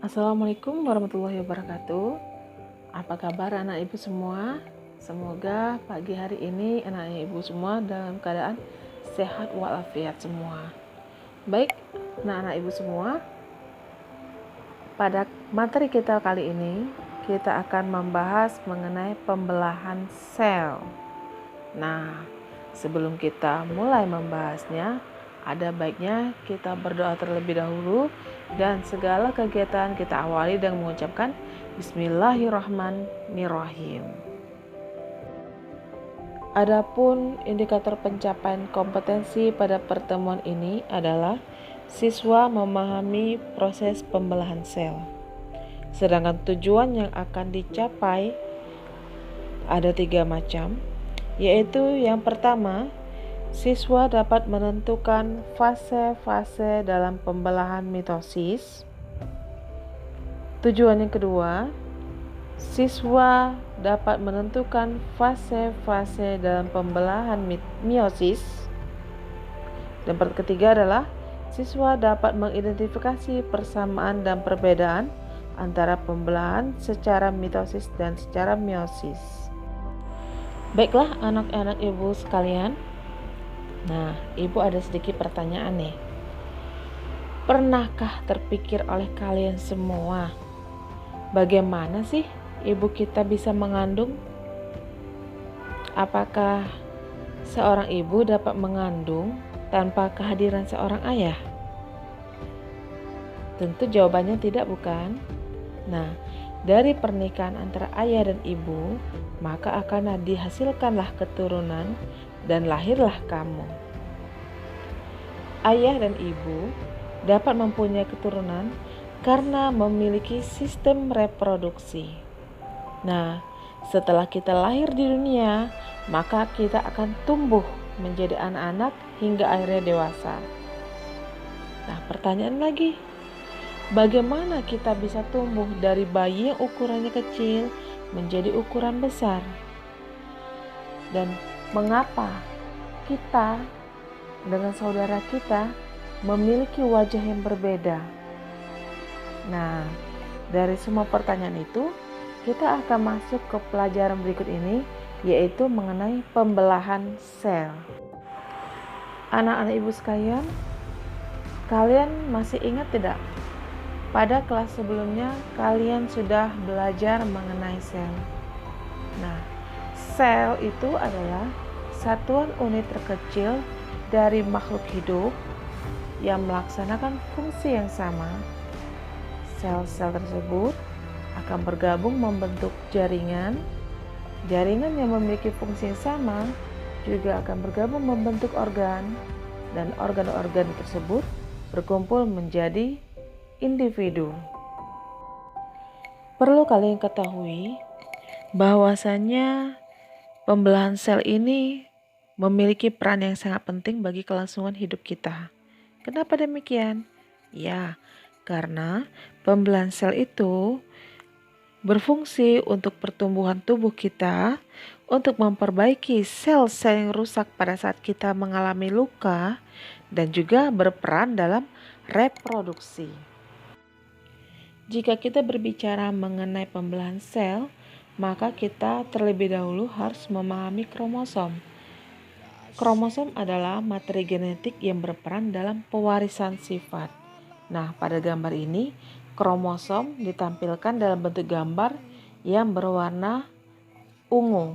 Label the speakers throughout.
Speaker 1: Assalamualaikum warahmatullahi wabarakatuh. Apa kabar anak ibu semua? Semoga pagi hari ini anak ibu semua dalam keadaan sehat walafiat semua. Baik, anak ibu semua, pada materi kita kali ini kita akan membahas mengenai pembelahan sel. Nah, sebelum kita mulai membahasnya, ada baiknya kita berdoa terlebih dahulu dan segala kegiatan kita awali dengan mengucapkan Bismillahirrahmanirrahim. Adapun indikator pencapaian kompetensi pada pertemuan ini adalah siswa memahami proses pembelahan sel. Sedangkan tujuan yang akan dicapai ada 3 macam, yaitu yang pertama, siswa dapat menentukan fase-fase dalam pembelahan mitosis. Tujuan yang kedua, siswa dapat menentukan fase-fase dalam pembelahan meiosis. Dan ketiga adalah siswa dapat mengidentifikasi persamaan dan perbedaan antara pembelahan secara mitosis dan secara meiosis. Baiklah anak-anak ibu sekalian. Nah, ibu ada sedikit pertanyaan nih. Pernahkah terpikir oleh kalian semua, bagaimana sih ibu kita bisa mengandung? Apakah seorang ibu dapat mengandung tanpa kehadiran seorang ayah? Tentu jawabannya tidak, bukan? Nah, dari pernikahan antara ayah dan ibu, maka akan dihasilkanlah keturunan dan lahirlah kamu. Ayah dan ibu dapat mempunyai keturunan karena memiliki sistem reproduksi. Nah, setelah kita lahir di dunia, maka kita akan tumbuh menjadi anak-anak hingga akhirnya dewasa. Nah, pertanyaan lagi, bagaimana kita bisa tumbuh dari bayi yang ukurannya kecil menjadi ukuran besar? Dan mengapa kita dengan saudara kita memiliki wajah yang berbeda? Nah, dari semua pertanyaan itu, kita akan masuk ke pelajaran berikut ini, yaitu mengenai pembelahan sel. Anak-anak ibu sekalian, kalian masih ingat tidak? Pada kelas sebelumnya, kalian sudah belajar mengenai sel. Nah, sel itu adalah satuan unit terkecil dari makhluk hidup yang melaksanakan fungsi yang sama. Sel-sel tersebut akan bergabung membentuk jaringan. Jaringan yang memiliki fungsi yang sama juga akan bergabung membentuk organ, dan organ-organ tersebut berkumpul menjadi individu. Perlu kalian ketahui bahwasannya pembelahan sel ini memiliki peran yang sangat penting bagi kelangsungan hidup kita. Kenapa demikian? Ya, karena pembelahan sel itu berfungsi untuk pertumbuhan tubuh kita, untuk memperbaiki sel-sel yang rusak pada saat kita mengalami luka, dan juga berperan dalam reproduksi. Jika kita berbicara mengenai pembelahan sel, maka kita terlebih dahulu harus memahami kromosom. Kromosom adalah materi genetik yang berperan dalam pewarisan sifat. Nah, pada gambar ini, kromosom ditampilkan dalam bentuk gambar yang berwarna ungu.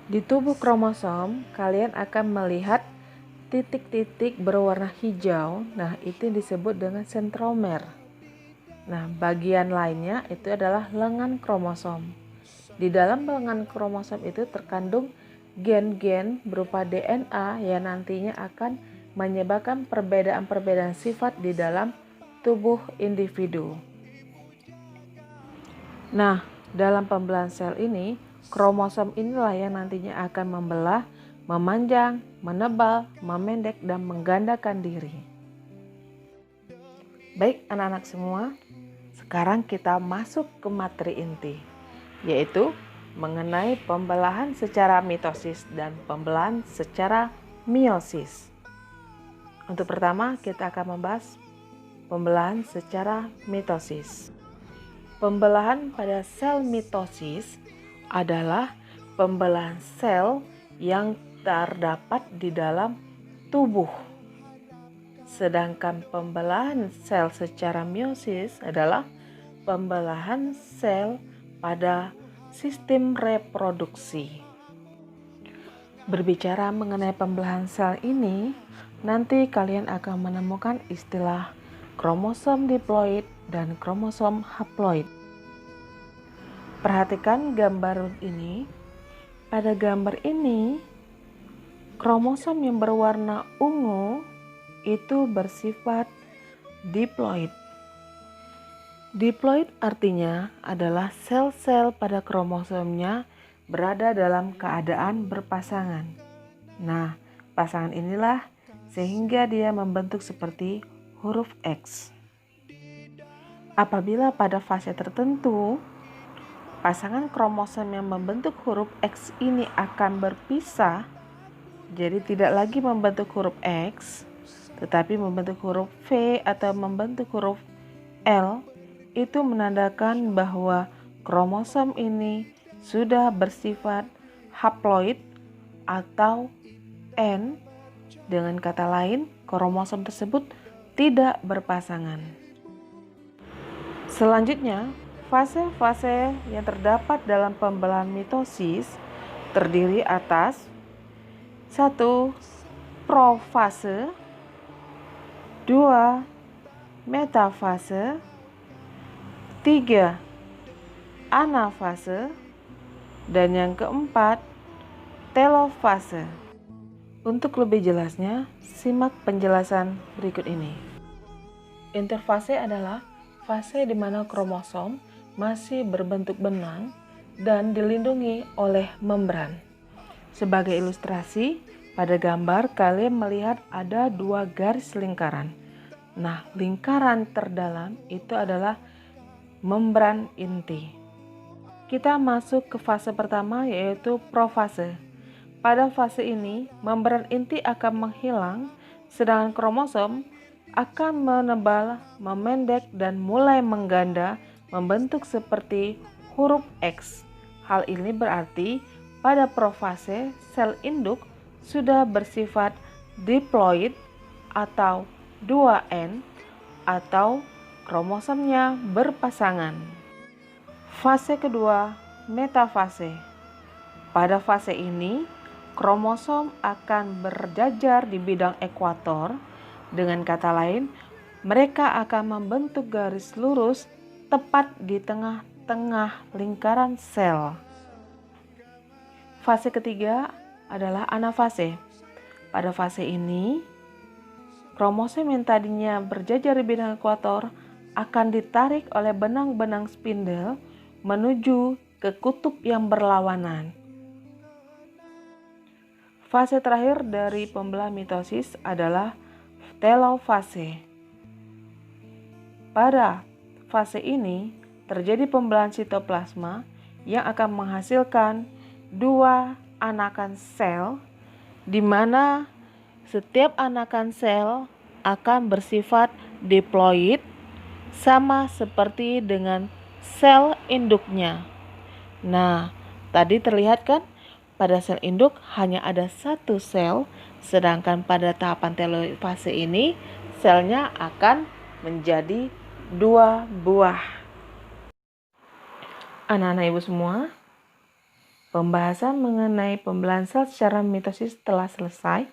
Speaker 1: Di tubuh kromosom, kalian akan melihat titik-titik berwarna hijau. Nah, itu disebut dengan sentromer. Nah, bagian lainnya itu adalah lengan kromosom. Di dalam lengan kromosom itu terkandung gen-gen berupa DNA yang nantinya akan menyebabkan perbedaan-perbedaan sifat di dalam tubuh individu. Nah, dalam pembelahan sel ini, kromosom inilah yang nantinya akan membelah, memanjang, menebal, memendek, dan menggandakan diri. Baik anak-anak semua, sekarang kita masuk ke materi inti, yaitu mengenai pembelahan secara mitosis dan pembelahan secara meiosis. Untuk pertama, kita akan membahas pembelahan secara mitosis. Pembelahan pada sel mitosis adalah pembelahan sel yang terdapat di dalam tubuh. Sedangkan pembelahan sel secara meiosis adalah pembelahan sel pada sistem reproduksi. Berbicara mengenai pembelahan sel ini, nanti kalian akan menemukan istilah kromosom diploid dan kromosom haploid. Perhatikan gambar ini. Pada gambar ini, kromosom yang berwarna ungu itu bersifat diploid. Diploid artinya adalah sel-sel pada kromosomnya berada dalam keadaan berpasangan. Nah, pasangan inilah sehingga dia membentuk seperti huruf X. Apabila pada fase tertentu, pasangan kromosom yang membentuk huruf X ini akan berpisah, jadi tidak lagi membentuk huruf X, tetapi membentuk huruf V atau membentuk huruf L, itu menandakan bahwa kromosom ini sudah bersifat haploid atau N. Dengan kata lain, kromosom tersebut tidak berpasangan. Selanjutnya, fase-fase yang terdapat dalam pembelahan mitosis terdiri atas 1. Profase, 2. Metafase, 3. Anafase, dan yang keempat, telofase. Untuk lebih jelasnya, simak penjelasan berikut ini. Interfase adalah fase di mana kromosom masih berbentuk benang dan dilindungi oleh membran. Sebagai ilustrasi, pada gambar kalian melihat ada 2 garis lingkaran. Nah, lingkaran terdalam itu adalah membran inti. Kita masuk ke fase pertama, yaitu profase. Pada fase ini, membran inti akan menghilang, sedangkan kromosom akan menebal, memendek, dan mulai mengganda, membentuk seperti huruf X. Hal ini berarti pada profase, sel induk sudah bersifat diploid atau 2N atau kromosomnya berpasangan. Fase kedua, metafase. Pada fase ini, kromosom akan berjajar di bidang ekuator. Dengan kata lain, mereka akan membentuk garis lurus tepat di tengah-tengah lingkaran sel. Fase ketiga adalah anafase. Pada fase ini, kromosom yang tadinya berjajar di bidang ekuator akan ditarik oleh benang-benang spindel menuju ke kutub yang berlawanan. Fase terakhir dari pembelahan mitosis adalah telofase. Pada fase ini terjadi pembelahan sitoplasma yang akan menghasilkan 2 anakan sel, di mana setiap anakan sel akan bersifat diploid sama seperti dengan sel induknya. Nah, tadi terlihat kan pada sel induk hanya ada 1 sel, sedangkan pada tahapan telofase ini selnya akan menjadi 2 buah. Anak-anak ibu semua, pembahasan mengenai pembelahan sel secara mitosis telah selesai.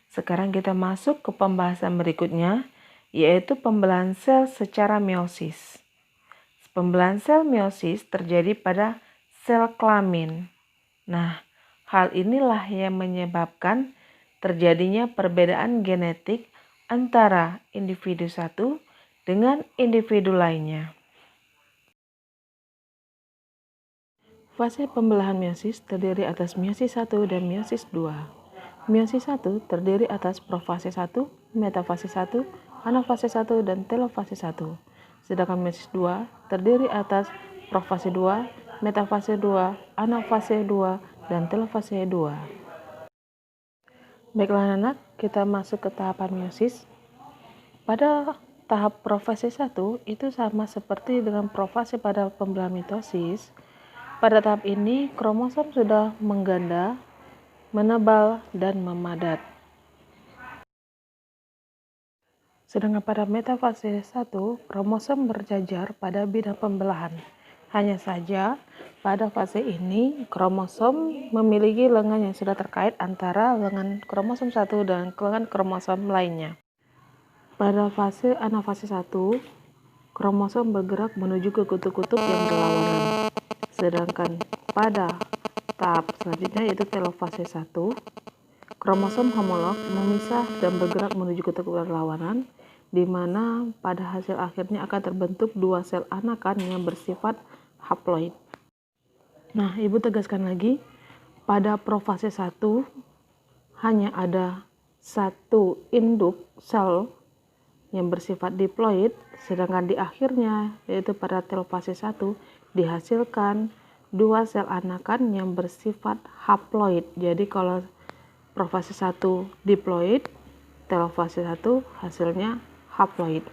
Speaker 1: Sekarang kita masuk ke pembahasan berikutnya, yaitu pembelahan sel secara meiosis. Pembelahan sel meiosis terjadi pada sel kelamin. Nah, hal inilah yang menyebabkan terjadinya perbedaan genetik antara individu satu dengan individu lainnya. Fase pembelahan meiosis terdiri atas meiosis 1 dan meiosis 2. Meiosis 1 terdiri atas profase 1, metafase 1, anafase 1, dan telofase 1. Sedangkan meiosis 2 terdiri atas profase 2, metafase 2, anafase 2, dan telofase 2. Baiklah anak, kita masuk ke tahapan meiosis. Pada tahap profase 1 itu sama seperti dengan profase pada pembelahan mitosis. Pada tahap ini, kromosom sudah mengganda, menebal, dan memadat. Sedangkan pada metafase 1, kromosom berjajar pada bidang pembelahan. Hanya saja, pada fase ini, kromosom memiliki lengan yang sudah terkait antara lengan kromosom 1 dan lengan kromosom lainnya. Pada fase anafase 1, kromosom bergerak menuju ke kutub-kutub yang berlawanan. Sedangkan pada tahap selanjutnya yaitu telofase 1, kromosom homolog memisah dan bergerak menuju kutub berlawanan, di mana pada hasil akhirnya akan terbentuk dua sel anakan yang bersifat haploid. Nah, Ibu tegaskan lagi, pada profase 1 hanya ada satu induk sel yang bersifat diploid, sedangkan di akhirnya yaitu pada telofase 1 dihasilkan dua sel anakan yang bersifat haploid. Jadi kalau profase 1 diploid, telofase 1 hasilnya haploid.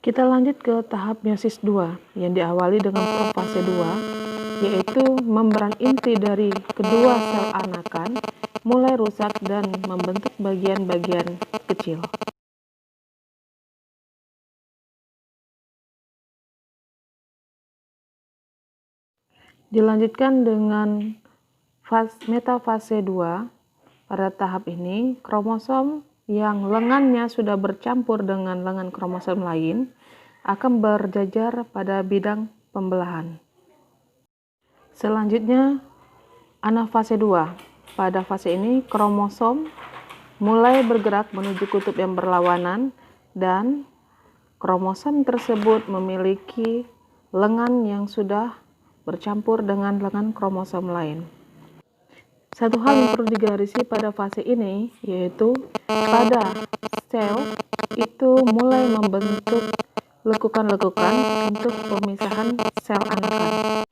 Speaker 1: Kita lanjut ke tahap meiosis 2 yang diawali dengan profase 2, yaitu membran inti dari kedua sel anakan mulai rusak dan membentuk bagian-bagian kecil. Dilanjutkan dengan metafase 2. Pada tahap ini, kromosom yang lengannya sudah bercampur dengan lengan kromosom lain akan berjajar pada bidang pembelahan. Selanjutnya, anafase 2. Pada fase ini, kromosom mulai bergerak menuju kutub yang berlawanan dan kromosom tersebut memiliki lengan yang sudah bercampur dengan lengan kromosom lain. Satu hal yang perlu digarisi pada fase ini yaitu pada sel itu mulai membentuk lekukan-lekukan untuk pemisahan sel anakan.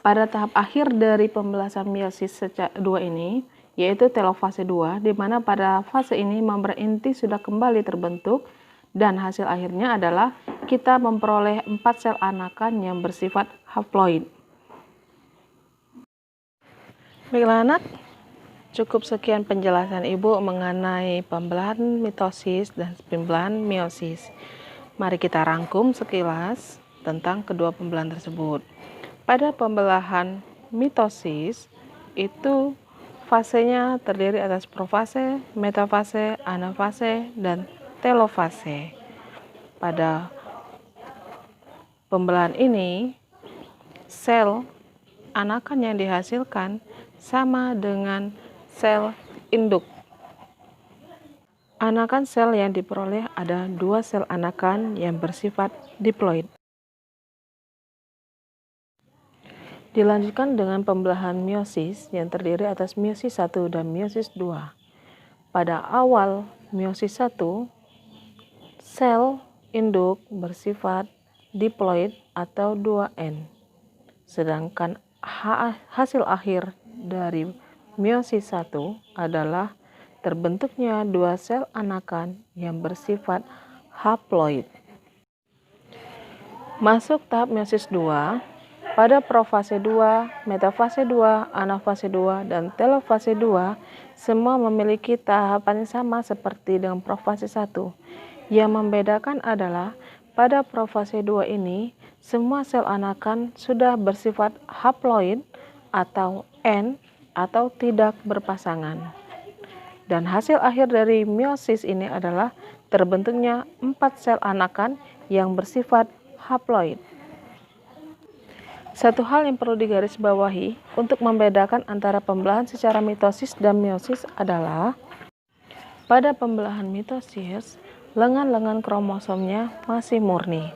Speaker 1: Pada tahap akhir dari pembelasan meiosis 2 ini yaitu telofase 2, di mana pada fase ini membran inti sudah kembali terbentuk dan hasil akhirnya adalah kita memperoleh 4 sel anakan yang bersifat haploid. Baiklah anak, cukup sekian penjelasan Ibu mengenai pembelahan mitosis dan pembelahan meiosis. Mari kita rangkum sekilas tentang kedua pembelahan tersebut. Pada pembelahan mitosis itu fasenya terdiri atas profase, metafase, anafase, dan telofase. Pada pembelahan ini, sel anakan yang dihasilkan sama dengan sel induk. Anakan sel yang diperoleh ada dua sel anakan yang bersifat diploid. Dilanjutkan dengan pembelahan meiosis yang terdiri atas meiosis 1 dan meiosis 2. Pada awal meiosis 1, sel induk bersifat diploid atau 2N. Sedangkan hasil akhir dari meiosis 1 adalah terbentuknya dua sel anakan yang bersifat haploid. Masuk tahap meiosis 2, pada profase 2, metafase 2, anafase 2, dan telofase 2 semua memiliki tahapan yang sama seperti dengan profase 1. Yang membedakan adalah pada profase 2 ini semua sel anakan sudah bersifat haploid atau N atau tidak berpasangan. Dan hasil akhir dari meiosis ini adalah terbentuknya 4 sel anakan yang bersifat haploid. Satu hal yang perlu digarisbawahi untuk membedakan antara pembelahan secara mitosis dan meiosis adalah pada pembelahan mitosis, lengan-lengan kromosomnya masih murni.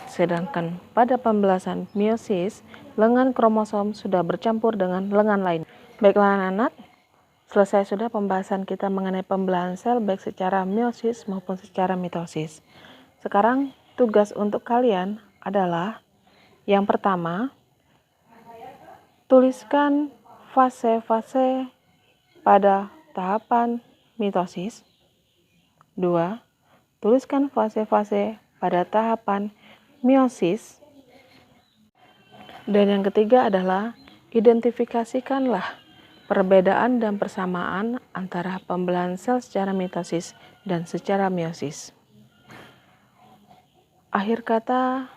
Speaker 1: Sedangkan pada pembelahan meiosis, lengan kromosom sudah bercampur dengan lengan lain. Baiklah anak-anak, selesai sudah pembahasan kita mengenai pembelahan sel baik secara meiosis maupun secara mitosis. Sekarang tugas untuk kalian adalah yang pertama, tuliskan fase-fase pada tahapan mitosis. 2. tuliskan fase-fase pada tahapan meiosis. Dan yang ketiga adalah identifikasikanlah perbedaan dan persamaan antara pembelahan sel secara mitosis dan secara meiosis. Akhir kata,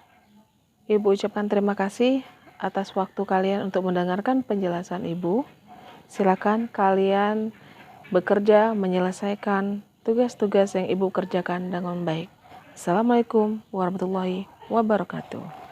Speaker 1: Ibu ucapkan terima kasih atas waktu kalian untuk mendengarkan penjelasan Ibu. Silakan kalian bekerja menyelesaikan tugas-tugas yang Ibu kerjakan dengan baik. Assalamualaikum warahmatullahi wabarakatuh.